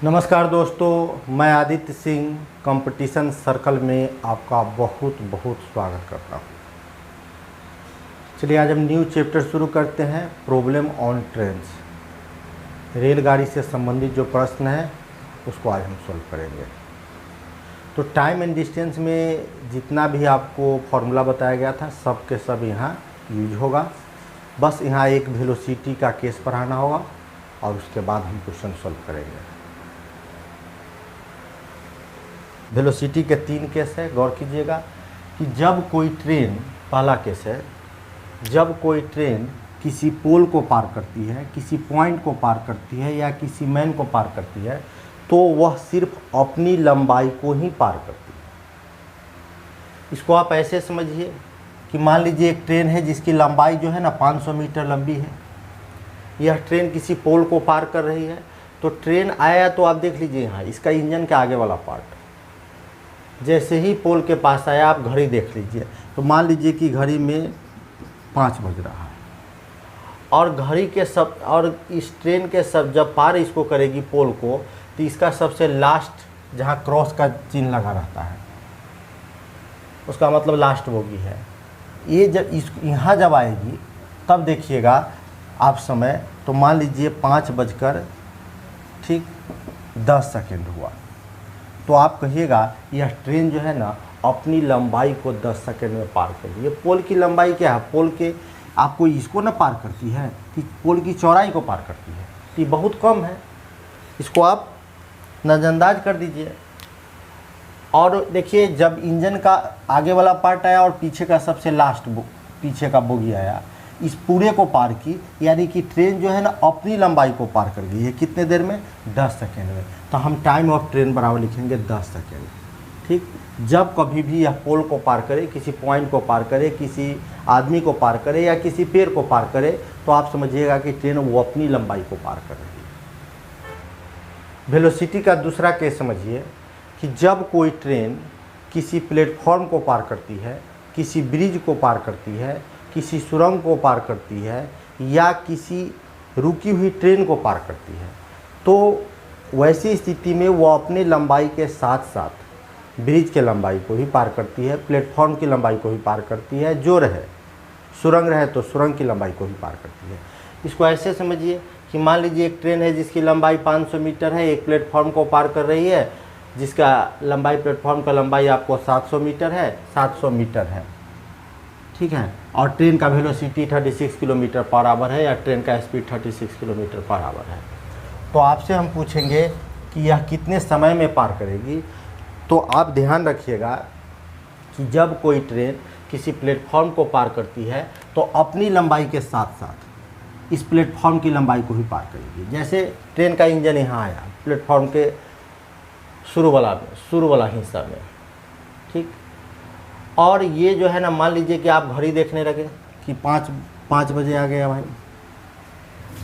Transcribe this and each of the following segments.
नमस्कार दोस्तों, मैं आदित्य सिंह कंपटीशन सर्कल में आपका बहुत बहुत स्वागत करता हूँ। चलिए आज हम न्यू चैप्टर शुरू करते हैं। प्रॉब्लम ऑन ट्रेन्स, रेलगाड़ी से संबंधित जो प्रश्न है उसको आज हम सॉल्व करेंगे। तो टाइम एंड डिस्टेंस में जितना भी आपको फॉर्मूला बताया गया था सब के सब यहाँ यूज होगा। बस यहाँ एक वेलोसिटी का केस पढ़ाना होगा और उसके बाद हम क्वेश्चन सॉल्व करेंगे। वेलोसिटी के 3 केस है, गौर कीजिएगा कि जब कोई ट्रेन, पहला केस है, जब कोई ट्रेन किसी पोल को पार करती है, किसी पॉइंट को पार करती है या किसी मैन को पार करती है तो वह सिर्फ अपनी लंबाई को ही पार करती है। इसको आप ऐसे समझिए कि मान लीजिए एक ट्रेन है जिसकी लंबाई जो है ना 500 मीटर लंबी है। यह ट्रेन किसी पोल को पार कर रही है। तो ट्रेन आया तो आप देख लीजिए यहाँ इसका इंजन के आगे वाला पार्ट, जैसे ही पोल के पास आया आप घड़ी देख लीजिए तो मान लीजिए कि घड़ी में 5 बज रहा है और घड़ी के सब और इस ट्रेन के सब जब पार इसको करेगी पोल को तो इसका सबसे लास्ट जहाँ क्रॉस का चिन्ह लगा रहता है उसका मतलब लास्ट बोगी है। ये जब इस यहाँ जब आएगी तब देखिएगा आप समय, तो मान लीजिए 5:10 हुआ तो आप कहिएगा यह ट्रेन जो है ना अपनी लंबाई को 10 सेकंड में पार करेगी। ये पोल की लंबाई क्या है, पोल के आपको इसको ना पार करती है कि पोल की चौड़ाई को पार करती है, तो ये बहुत कम है, इसको आप नज़रअंदाज कर दीजिए। और देखिए जब इंजन का आगे वाला पार्ट आया और पीछे का सबसे लास्ट पीछे का बोगी आया, इस पूरे को पार की, यानी कि ट्रेन जो है ना अपनी लंबाई को पार कर गई है। कितने देर में? 10 सेकेंड में। तो हम टाइम ऑफ ट्रेन बराबर लिखेंगे 10 सेकेंड। ठीक, जब कभी भी यह पोल को पार करे, किसी पॉइंट को पार करे, किसी आदमी को पार करे या किसी पेड़ को पार करे तो आप समझिएगा कि ट्रेन वो अपनी लंबाई को पार कर रही है। वेलोसिटी का दूसरा केस समझिए कि जब कोई ट्रेन किसी प्लेटफॉर्म को पार करती है, किसी ब्रिज को पार करती है, किसी सुरंग को पार करती है या किसी रुकी हुई ट्रेन को पार करती है, तो वैसी स्थिति में वो अपनी लंबाई के साथ साथ ब्रिज के लंबाई को भी पार करती है, प्लेटफॉर्म की लंबाई को भी पार करती है, जो रहे सुरंग रहे तो सुरंग की लंबाई को भी पार करती है। इसको ऐसे समझिए कि मान लीजिए एक ट्रेन है जिसकी लंबाई 500 मीटर है, एक प्लेटफॉर्म को पार कर रही है जिसका लंबाई, प्लेटफॉर्म का लंबाई आपको 700 मीटर है, 700 मीटर है, ठीक है, और ट्रेन का वेलोसिटी 36 किलोमीटर पर आवर है या ट्रेन का स्पीड 36 किलोमीटर पर आवर है। तो आपसे हम पूछेंगे कि यह कितने समय में पार करेगी। तो आप ध्यान रखिएगा कि जब कोई ट्रेन किसी प्लेटफॉर्म को पार करती है तो अपनी लंबाई के साथ साथ इस प्लेटफॉर्म की लंबाई को भी पार करेगी। जैसे ट्रेन का इंजन यहाँ आया प्लेटफॉर्म के शुरू वाला हिस्सा में, ठीक, और ये जो है ना मान लीजिए कि आप घड़ी देखने लगे कि 5 बजे आ गया भाई,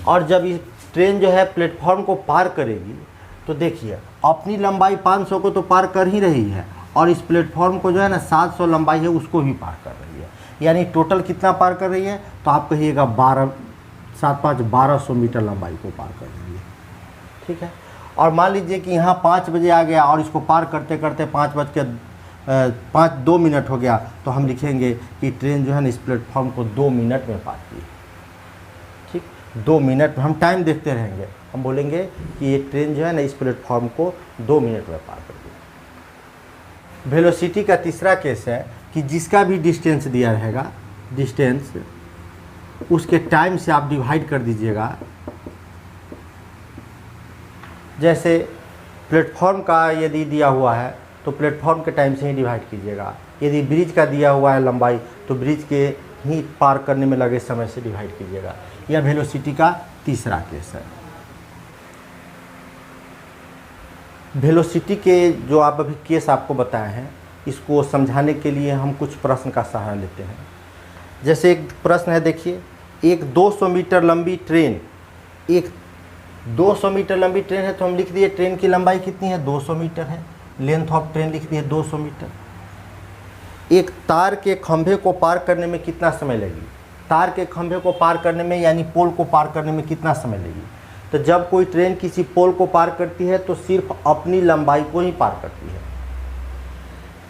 और जब ये ट्रेन जो है प्लेटफॉर्म को पार करेगी तो देखिए अपनी लंबाई 500 को तो पार कर ही रही है और इस प्लेटफॉर्म को जो है ना 700 लंबाई है उसको भी पार कर रही है, यानी टोटल कितना पार कर रही है, तो आप कहिएगा 1200 मीटर लंबाई को पार कर रही है, ठीक है। और मान लीजिए कि यहाँ 5 बजे आ गया और इसको पार करते करते 2 मिनट हो गया, तो हम लिखेंगे कि ट्रेन जो है ना इस प्लेटफॉर्म को 2 मिनट में पार की, ठीक, 2 मिनट में। हम टाइम देखते रहेंगे, हम बोलेंगे कि ये ट्रेन जो है ना इस प्लेटफॉर्म को 2 मिनट में पार कर दी। वेलोसिटी का तीसरा केस है कि जिसका भी डिस्टेंस दिया रहेगा, डिस्टेंस उसके टाइम से आप डिवाइड कर दीजिएगा। जैसे प्लेटफॉर्म का यदि दिया हुआ है तो प्लेटफॉर्म के टाइम से ही डिवाइड कीजिएगा। यदि ब्रिज का दिया हुआ है लंबाई तो ब्रिज के ही पार करने में लगे समय से डिवाइड कीजिएगा। यह वेलोसिटी का तीसरा केस है। वेलोसिटी के जो आप अभी केस आपको बताए हैं इसको समझाने के लिए हम कुछ प्रश्न का सहारा लेते हैं। जैसे एक प्रश्न है, देखिए, एक 200 मीटर लंबी ट्रेन, एक 200 मीटर लंबी ट्रेन है तो हम लिख दिए ट्रेन की लंबाई कितनी है, 200 मीटर है, लेंथ ऑफ ट्रेन लिख दिए 200 मीटर। एक तार के खंभे को पार करने में कितना समय लगेगी, तार के खंभे को पार करने में यानी पोल को पार करने में कितना समय लगेगी, तो जब कोई ट्रेन किसी पोल को पार करती है तो सिर्फ अपनी लंबाई को ही पार करती है।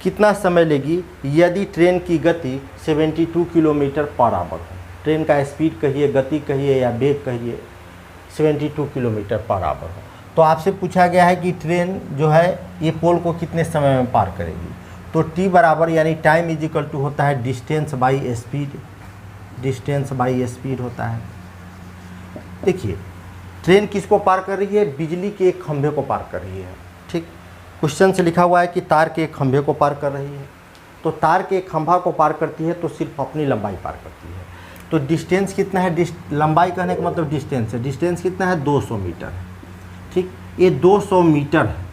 कितना समय लेगी यदि ट्रेन की गति 72 किलोमीटर पर आवर हो। ट्रेन का स्पीड कहिए, गति कहिए या वेग कहिए, 72 किलोमीटर पर आवर हो। तो आपसे पूछा गया है कि ट्रेन जो है ये पोल को कितने समय में पार करेगी। तो टी बराबर यानी टाइम इज इक्वल टू होता है distance by speed, distance by speed होता है। देखिए ट्रेन किसको पार कर रही है, बिजली के एक खंभे को पार कर रही है। ठीक, क्वेश्चन से लिखा हुआ है कि तार के एक खंभे को पार कर रही है। तो तार के एक खंभा को पार करती है तो सिर्फ अपनी लंबाई पार करती है। तो डिस्टेंस कितना है, लंबाई कहने का मतलब डिस्टेंस है। डिस्टेंस कितना है, 200 मीटर है। ठीक, ये 200 मीटर है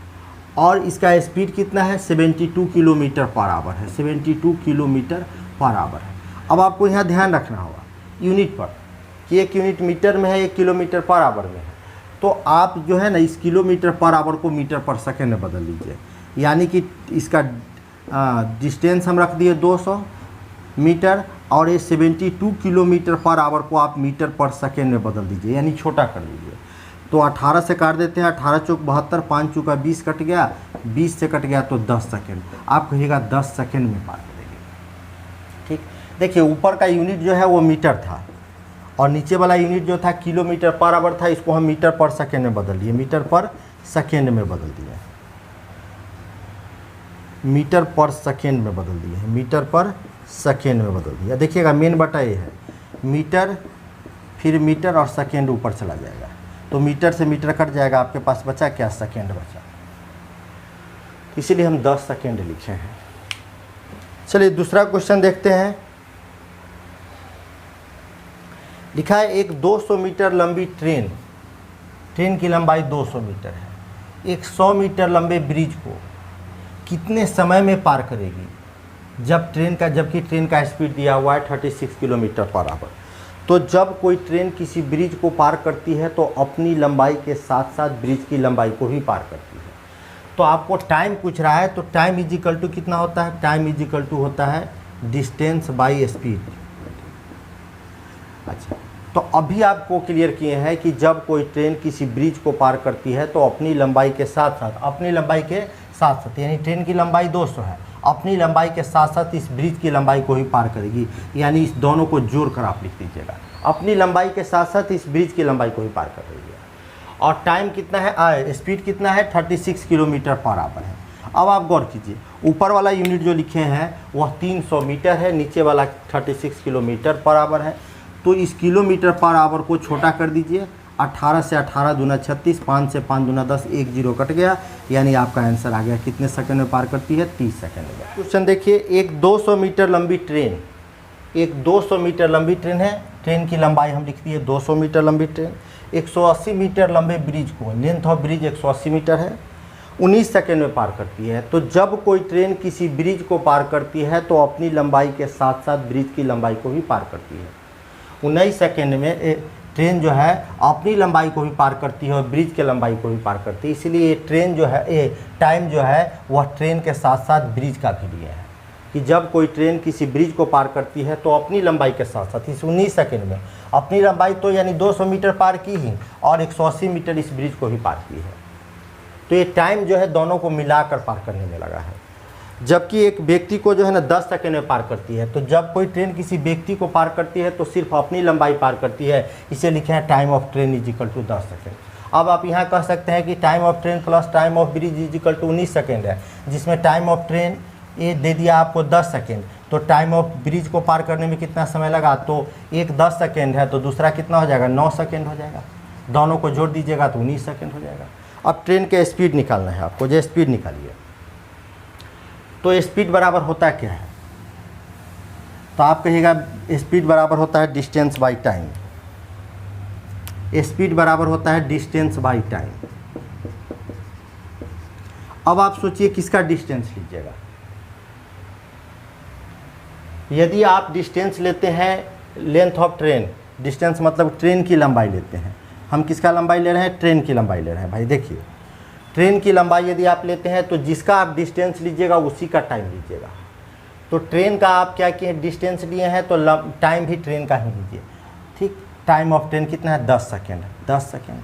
और इसका स्पीड कितना है, 72 किलोमीटर पर आवर है। 72 किलोमीटर पर आवर है। अब आपको यहाँ ध्यान रखना होगा यूनिट पर कि 1 यूनिट मीटर में है, 1 किलोमीटर पर आवर में है। तो आप जो है ना इस किलोमीटर पर आवर को मीटर पर सेकेंड में बदल लीजिए। यानी कि इसका डिस्टेंस हम रख दिए 200 मीटर और ये 72 किलोमीटर पर आवर को आप मीटर पर सेकेंड में बदल दीजिए, यानी छोटा कर लीजिए। तो 18 से काट देते हैं, 18 चौक 72, 5 चौका 20 कट गया, 20 से कट गया तो 10 सेकेंड। आप कहिएगा 10 सेकेंड में पार करेंगे। ठीक, देखिए ऊपर का यूनिट जो है वो मीटर था और नीचे वाला यूनिट जो था किलोमीटर पर आवर था, इसको हम मीटर पर सेकेंड में बदल दिए, मीटर पर सेकेंड में बदल दिए, मीटर पर सेकेंड में बदल दिए, मीटर पर सेकेंड में बदल दिया। देखिएगा मेन बटा ये है मीटर, फिर मीटर और सेकेंड ऊपर चला जाएगा। तो मीटर से मीटर कट जाएगा, आपके पास बचा क्या, सेकेंड बचा। इसीलिए हम 10 सेकेंड लिखे हैं। चलिए दूसरा क्वेश्चन देखते हैं। लिखा है एक 200 मीटर लंबी ट्रेन, ट्रेन की लंबाई 200 मीटर है, एक 100 मीटर लंबे ब्रिज को कितने समय में पार करेगी जबकि ट्रेन का स्पीड दिया हुआ है 36 किलोमीटर पर आवर। तो जब कोई ट्रेन किसी ब्रिज को पार करती है तो अपनी लंबाई के साथ साथ ब्रिज की लंबाई को भी पार करती है। तो आपको टाइम पूछ रहा है, तो टाइम इज इक्वल टू कितना होता है, टाइम इज इक्वल टू होता है डिस्टेंस बाई स्पीड। अच्छा, तो अभी आपको क्लियर किए हैं कि जब कोई ट्रेन किसी ब्रिज को पार करती है तो अपनी लंबाई के साथ साथ, अपनी लंबाई के साथ साथ यानी ट्रेन की लंबाई 200 है, अपनी लंबाई के साथ साथ इस ब्रिज की लंबाई को ही पार करेगी। यानी इस दोनों को जोड़ कर आप लिख दीजिएगा, अपनी लंबाई के साथ साथ इस ब्रिज की लंबाई को ही पार कर रही है। और टाइम कितना है, स्पीड कितना है, 36 किलोमीटर पर आवर है। अब आप गौर कीजिए, ऊपर वाला यूनिट जो लिखे हैं वह 300 मीटर है, नीचे वाला 36 किलोमीटर पर आवर है। तो इस किलोमीटर पर आवर को छोटा कर दीजिए, 18 से 18 दूना 36, 5 से 5 दूना 10, 1 जीरो कट गया, यानी आपका आंसर आ गया। कितने सेकंड में पार करती है, 30 सेकंड में। क्वेश्चन देखिए, एक 200 मीटर लंबी ट्रेन, एक 200 मीटर लंबी ट्रेन है, ट्रेन की लंबाई हम लिख दिए 200 मीटर लंबी ट्रेन, 180 मीटर लंबे ब्रिज को, लेंथ ऑफ ब्रिज 180 मीटर है, 19 सेकंड में पार करती है। तो जब कोई ट्रेन किसी ब्रिज को पार करती है तो अपनी लंबाई के साथ साथ ब्रिज की लंबाई को भी पार करती है। 19 सेकंड में ट्रेन जो है अपनी लंबाई को भी पार करती है और ब्रिज के लंबाई को भी पार करती है। इसलिए ये ट्रेन जो है, ये टाइम जो है वह ट्रेन के साथ साथ ब्रिज का भी दिया है कि जब कोई ट्रेन किसी ब्रिज को पार करती है तो अपनी लंबाई के साथ साथ इस 19 सेकंड में अपनी लंबाई तो यानी 200 मीटर पार की ही और 180 मीटर इस ब्रिज को भी पार की है। तो ये टाइम जो है दोनों को मिलाकर पार करने में लगा है। जबकि एक व्यक्ति को जो है ना 10 सेकंड में पार करती है। तो जब कोई ट्रेन किसी व्यक्ति को पार करती है तो सिर्फ अपनी लंबाई पार करती है। इसे लिखे हैं time of train is equal to 10 second. अब आप यहाँ कह सकते हैं कि time of train plus time of bridge is equal to 19 second है, जिसमें टाइम ऑफ ट्रेन ये दे दिया आपको 10 सेकंड। तो टाइम ऑफ ब्रिज को पार करने में कितना समय लगा, तो एक 10 सेकंड है तो दूसरा कितना हो जाएगा, 9 सेकंड हो जाएगा। दोनों को जोड़ दीजिएगा तो 19 सेकंड हो जाएगा। अब ट्रेन के स्पीड निकालना है आपको, जो स्पीड निकालिए। तो स्पीड बराबर होता क्या है, तो आप कहिएगा स्पीड बराबर होता है डिस्टेंस बाई टाइम। स्पीड बराबर होता है डिस्टेंस बाई टाइम। अब आप सोचिए किसका डिस्टेंस लीजिएगा। यदि आप डिस्टेंस लेते हैं लेंथ ऑफ ट्रेन, डिस्टेंस मतलब ट्रेन की लंबाई लेते हैं। हम किसका लंबाई ले रहे हैं, ट्रेन की लंबाई ले रहे हैं। भाई देखिए, ट्रेन की लंबाई यदि आप लेते हैं तो जिसका आप डिस्टेंस लीजिएगा उसी का टाइम लीजिएगा। तो ट्रेन का आप क्या किए, डिस्टेंस लिए हैं तो टाइम भी ट्रेन का ही लीजिए। ठीक, टाइम ऑफ ट्रेन कितना है, 10 सेकेंड। 10 सेकेंड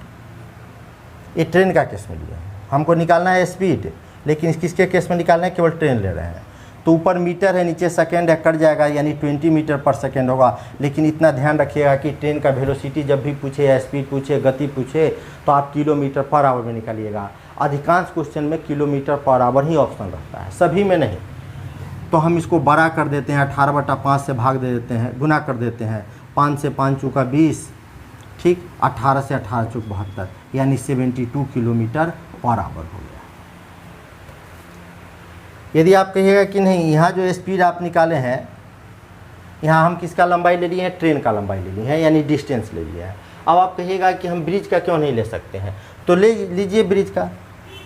ये ट्रेन का केस में लिए हैं, हमको निकालना है स्पीड, लेकिन किसके केस में निकालना है, केवल ट्रेन ले रहे हैं। तो ऊपर मीटर है, नीचे सेकेंड है, कट जाएगा, यानी 20 मीटर पर सेकेंड होगा। लेकिन इतना ध्यान रखिएगा कि ट्रेन का वेलोसिटी जब भी पूछे या स्पीड पूछे, गति पूछे, तो आप किलोमीटर पर आवर में निकालिएगा। अधिकांश क्वेश्चन में किलोमीटर पर आवर ही ऑप्शन रहता है, सभी में नहीं। तो हम इसको बड़ा कर देते हैं, 18/5 से भाग दे देते हैं, गुना कर देते हैं। 5 से 5 चौका 20, ठीक। 18 से 18 चौक 72, यानी 72 किलोमीटर पर आवर हो गया। यदि आप कहिएगा कि नहीं, यहाँ जो स्पीड आप निकाले हैं, यहाँ हम किसका लंबाई ले लिए हैं, ट्रेन का लंबाई ले लिए हैं, यानी डिस्टेंस ले लिया है। अब आप कहिएगा कि हम ब्रिज का क्यों नहीं ले सकते हैं, तो ले लीजिए ब्रिज का।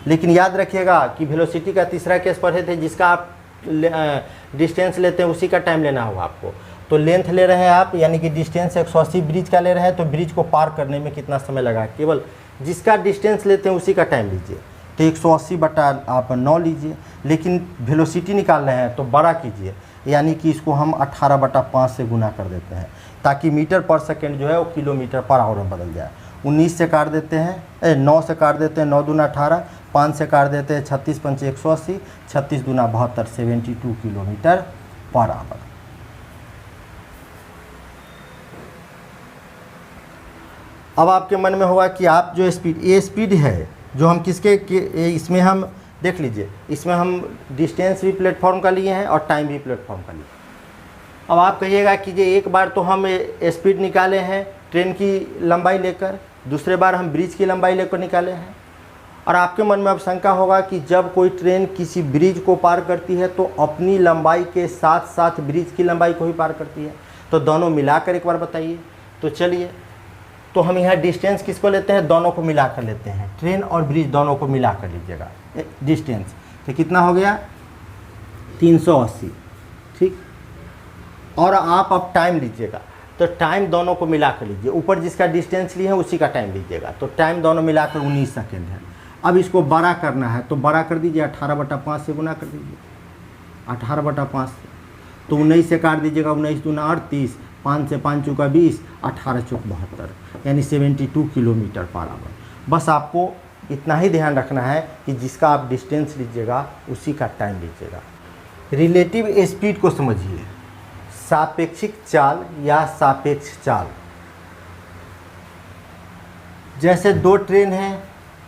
लेकिन याद रखिएगा कि वेलोसिटी का तीसरा केस पढ़े थे, जिसका आप डिस्टेंस लेते हैं उसी का टाइम लेना होगा आपको। तो लेंथ ले रहे हैं आप, यानी कि डिस्टेंस 180 ब्रिज का ले रहे हैं, तो ब्रिज को पार करने में कितना समय लगा, केवल जिसका डिस्टेंस लेते हैं उसी का टाइम लीजिए। तो 180/9 लीजिए। लेकिन वेलोसिटी निकाल रहे हैं तो बड़ा कीजिए, यानी कि इसको हम 18/5 से गुना कर देते हैं, ताकि मीटर पर सेकेंड जो है वो किलोमीटर पर आवर में बदल जाए। 19 से काट देते हैं, 9 से काट देते हैं, 9 दूना 18, 5 से काट देते हैं, 36 पंचे 180, 36 दूना 72, 72 किलोमीटर पर आवर। अब आपके मन में होगा कि आप जो स्पीड, ये स्पीड है जो हम किसके इसमें हम देख लीजिए, इसमें हम डिस्टेंस भी प्लेटफॉर्म का लिए हैं और टाइम भी प्लेटफॉर्म का लिए। अब आप कहिएगा कि ये एक बार तो हम स्पीड निकाले हैं ट्रेन की लंबाई लेकर, दूसरे बार हम ब्रिज की लंबाई लेकर निकाले हैं। और आपके मन में अब शंका होगा कि जब कोई ट्रेन किसी ब्रिज को पार करती है तो अपनी लंबाई के साथ साथ ब्रिज की लंबाई को ही पार करती है, तो दोनों मिलाकर एक बार बताइए। तो चलिए, तो हम यहाँ डिस्टेंस किसको लेते हैं, दोनों को मिलाकर लेते हैं, ट्रेन और ब्रिज दोनों को मिलाकर लीजिएगा डिस्टेंस। तो कितना हो गया, 380, ठीक। और आप अब टाइम लीजिएगा, तो टाइम दोनों को मिलाकर लीजिए, ऊपर जिसका डिस्टेंस लिए है उसी का टाइम लीजिएगा। तो टाइम दोनों मिलाकर 19 सेकेंड है। अब इसको बड़ा करना है तो बड़ा कर दीजिए, 18/5 से गुना कर दीजिए, 18/5 से। तो 19 से काट दीजिएगा, 19 दूना 38, 5 से 5 चौका 20, 18 चौक 72, यानी 72 किलोमीटर पर आवर। बस आपको इतना ही ध्यान रखना है कि जिसका आप डिस्टेंस लीजिएगा उसी का टाइम लीजिएगा। रिलेटिव स्पीड को समझिए, सापेक्षिक चाल या सापेक्ष चाल। जैसे दो ट्रेन हैं,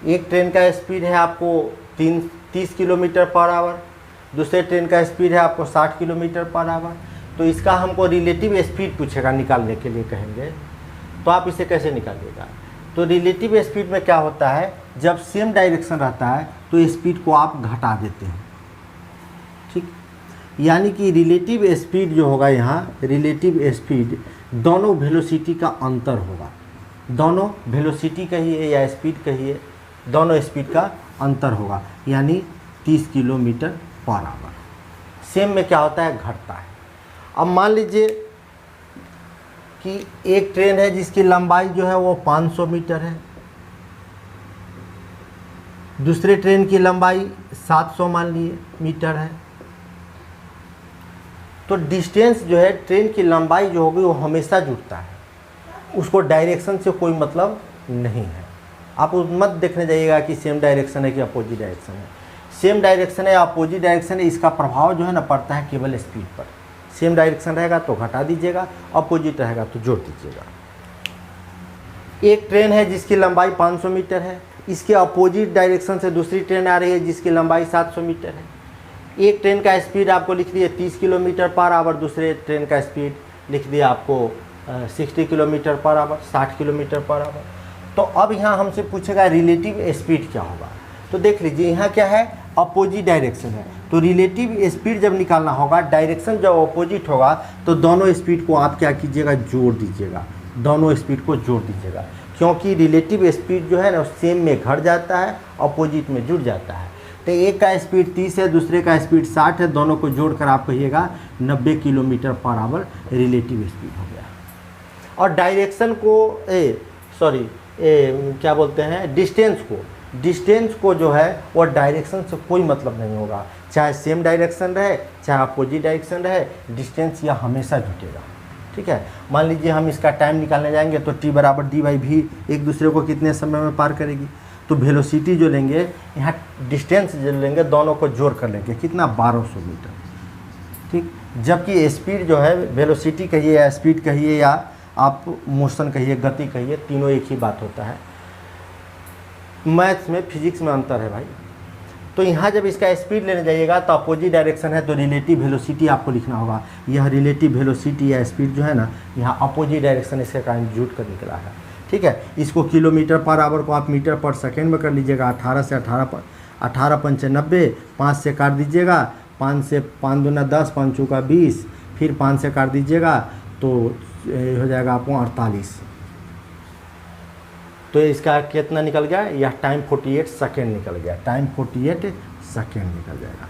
एक ट्रेन का स्पीड है आपको 30 किलोमीटर पर आवर, दूसरे ट्रेन का स्पीड है आपको 60 किलोमीटर पर आवर। तो इसका हमको रिलेटिव स्पीड पूछेगा, निकालने के लिए कहेंगे, तो आप इसे कैसे निकालिएगा। तो रिलेटिव स्पीड में क्या होता है, जब सेम डायरेक्शन रहता है तो स्पीड को आप घटा देते हैं, ठीक। यानी कि रिलेटिव स्पीड जो होगा यहाँ, रिलेटिव स्पीड दोनों वेलोसिटी का अंतर होगा, दोनों वेलोसिटी कहिए या स्पीड कहिए, दोनों स्पीड का अंतर होगा, यानी 30 किलोमीटर पर आवर। सेम में क्या होता है, घटता है। अब मान लीजिए कि एक ट्रेन है जिसकी लंबाई जो है वो 500 मीटर है, दूसरे ट्रेन की लंबाई 700 मान लिए मीटर है। तो डिस्टेंस जो है, ट्रेन की लंबाई जो होगी वो हमेशा जुड़ता है, उसको डायरेक्शन से कोई मतलब नहीं है। आप मत देखने जाइएगा कि सेम डायरेक्शन है कि अपोजिट डायरेक्शन है। सेम डायरेक्शन है या अपोजिट डायरेक्शन है, इसका प्रभाव जो है ना पड़ता है केवल स्पीड पर। सेम डायरेक्शन रहेगा तो घटा दीजिएगा, अपोजिट रहेगा तो जोड़ दीजिएगा। एक ट्रेन है जिसकी लंबाई 500 मीटर है, इसके अपोजिट डायरेक्शन से दूसरी ट्रेन आ रही है जिसकी लंबाई 700 मीटर है। एक ट्रेन का स्पीड आपको लिख दिए 30 किलोमीटर पर आवर, दूसरे ट्रेन का स्पीड लिख दिया आपको 60 kilometre per hour, 60 kilometre per hour. तो अब यहाँ हमसे पूछेगा रिलेटिव स्पीड क्या होगा। तो देख लीजिए यहाँ क्या है, अपोजिट डायरेक्शन है, तो रिलेटिव स्पीड जब निकालना होगा, डायरेक्शन जब अपोजिट होगा तो दोनों स्पीड को आप क्या कीजिएगा, जोड़ दीजिएगा, दोनों स्पीड को जोड़ दीजिएगा। क्योंकि रिलेटिव स्पीड जो है ना सेम में घट जाता है, अपोजिट में जुड़ जाता है। तो एक का स्पीड 30 है, दूसरे का स्पीड 60 है, दोनों को जोड़कर आप कहिएगा 90 kilometre per hour relative speed हो गया। और डायरेक्शन को क्या बोलते हैं, डिस्टेंस को जो है वो डायरेक्शन से कोई मतलब नहीं होगा, चाहे सेम डायरेक्शन रहे चाहे अपोजिट डायरेक्शन रहे, डिस्टेंस यह हमेशा जुटेगा, ठीक है। मान लीजिए हम इसका टाइम निकालने जाएंगे तो t = d/v एक दूसरे को कितने समय में पार करेगी। तो वेलोसिटी जो लेंगे, यहाँ डिस्टेंस जो लेंगे, दोनों को जोड़ कर लेंगे, कितना 1200 मीटर, ठीक। जबकि स्पीड जो है, वेलोसिटी कहिए या स्पीड कहिए या आप मोशन कहिए, गति कहिए, तीनों एक ही बात होता है। मैथ्स में फिजिक्स में अंतर है भाई। तो यहाँ जब इसका स्पीड लेने जाइएगा तो अपोजिट डायरेक्शन है, तो रिलेटिव वेलोसिटी आपको लिखना होगा। यह रिलेटिव वेलोसिटी या स्पीड जो है ना, यहाँ अपोजिट डायरेक्शन इसके कारण जुट कर निकला है, ठीक है। इसको किलोमीटर पर आवर को आप मीटर पर सेकेंड में कर लीजिएगा। 18 से 18 पंचे 90, 5 से काट दीजिएगा, 5 से 5 दूना 10, 5 चौका 20, फिर 5 से काट दीजिएगा तो हो जाएगा आपको 48। तो इसका कितना निकल गया, यह टाइम 48 सेकेंड निकल गया, टाइम 48 सेकेंड निकल जाएगा।